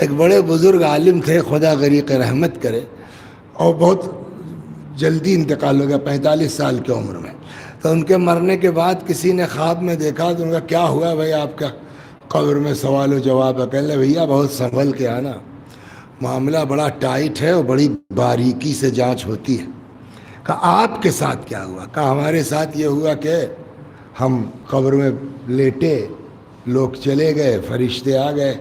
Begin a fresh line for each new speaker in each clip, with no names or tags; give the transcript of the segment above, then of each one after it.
ایک بڑے بزرگ عالم تھے، خدا غریق رحمت کرے، اور بہت جلدی انتقال ہو گیا 45 سال کی عمر میں. تو ان کے مرنے کے بعد کسی نے خواب میں دیکھا تو ان کا کیا ہوا بھائی آپ کا قبر میں سوال و جواب ہے. کہنے بھیا بہت سنبھل کے آنا، معاملہ بڑا ٹائٹ ہے اور بڑی باریکی سے جانچ ہوتی ہے. کہا آپ کے ساتھ کیا ہوا؟ کہا ہمارے ساتھ یہ ہوا کہ ہم قبر میں لیٹے، لوگ چلے گئے، فرشتے آ گئے.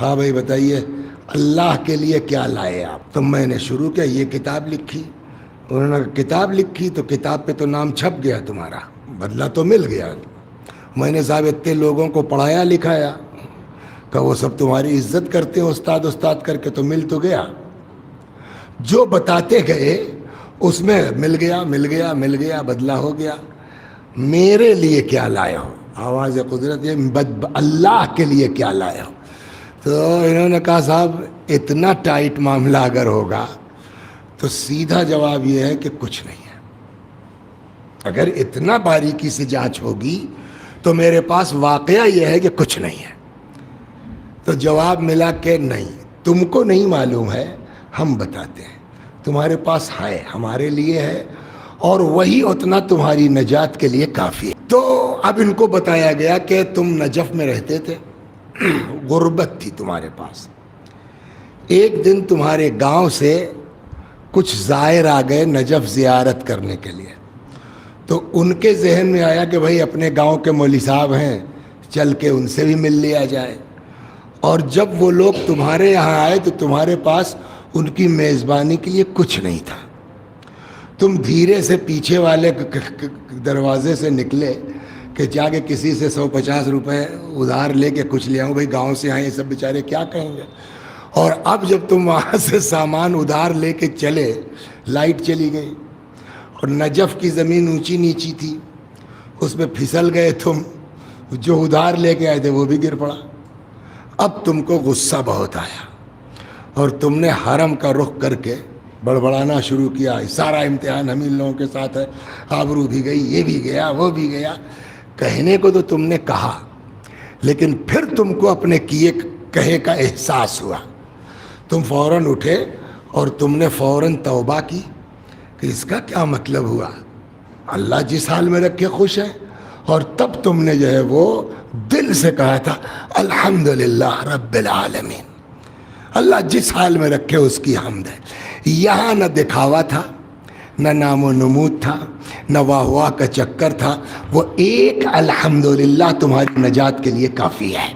ہاں بھائی بتائیے اللہ کے لیے کیا لائے آپ؟ تو میں نے شروع کیا یہ کتاب لکھی. انہوں نے کتاب لکھی تو کتاب پہ تو نام چھپ گیا، تمہارا بدلہ تو مل گیا. میں نے صاحب اتنے لوگوں کو پڑھایا لکھایا کہ وہ سب تمہاری عزت کرتے ہیں استاد استاد کر کے، تو مل تو گیا. جو بتاتے گئے اس میں مل گیا مل گیا مل گیا، بدلہ ہو گیا. میرے لیے کیا لائے ہو؟ آواز قدرت یہ اللہ کے لیے کیا لائے ہو؟ تو انہوں نے کہا صاحب اتنا ٹائٹ معاملہ اگر ہوگا تو سیدھا جواب یہ ہے کہ کچھ نہیں ہے. اگر اتنا باریکی سے جانچ ہوگی تو میرے پاس واقعہ یہ ہے کہ کچھ نہیں ہے. تو جواب ملا کہ نہیں، تم کو نہیں معلوم ہے، ہم بتاتے ہیں. تمہارے پاس ہے، ہمارے لیے ہے، اور وہی اتنا تمہاری نجات کے لیے کافی ہے. تو اب ان کو بتایا گیا کہ تم نجف میں رہتے تھے، غربت تھی تمہارے پاس. ایک دن تمہارے گاؤں سے کچھ زائر آ گئے نجف زیارت کرنے کے لیے. تو ان کے ذہن میں آیا کہ بھائی اپنے گاؤں کے مولوی صاحب ہیں، چل کے ان سے بھی مل لیا جائے. اور جب وہ لوگ تمہارے یہاں آئے تو تمہارے پاس ان کی میزبانی کے لیے کچھ نہیں تھا. تم دھیرے سے پیچھے والے دروازے سے نکلے کہ جا کے کسی سے 150 روپے ادھار لے کے کچھ لے آؤں، بھائی گاؤں سے آئے یہ سب بیچارے کیا کہیں گے. اور اب جب تم وہاں سے سامان ادھار لے کے چلے، لائٹ چلی گئی اور نجف کی زمین اونچی نیچی تھی، اس میں پھسل گئے تم، جو ادھار لے کے آئے تھے وہ بھی گر پڑا. اب تم کو غصہ بہت آیا اور تم نے حرم کا رخ کر کے بڑبڑانا شروع کیا. سارا امتحان ہم ان لوگوں کے ساتھ ہے، آبرو بھی گئی، یہ بھی گیا وہ بھی گیا. کہنے کو تو تم نے کہا، لیکن پھر تم کو اپنے کیے کہے کا احساس ہوا. تم فوراً اٹھے اور تم نے فوراً توبہ کی کہ اس کا کیا مطلب ہوا، اللہ جس حال میں رکھے خوش ہے. اور تب تم نے جو ہے وہ دل سے کہا تھا الحمدللہ رب العالمین، اللہ جس حال میں رکھے اس کی حمد ہے. یہاں نہ دکھاوا تھا، نہ نام و نمود تھا، نہ واہ واہ کا چکر تھا. وہ ایک الحمدللہ تمہاری نجات کے لیے کافی ہے.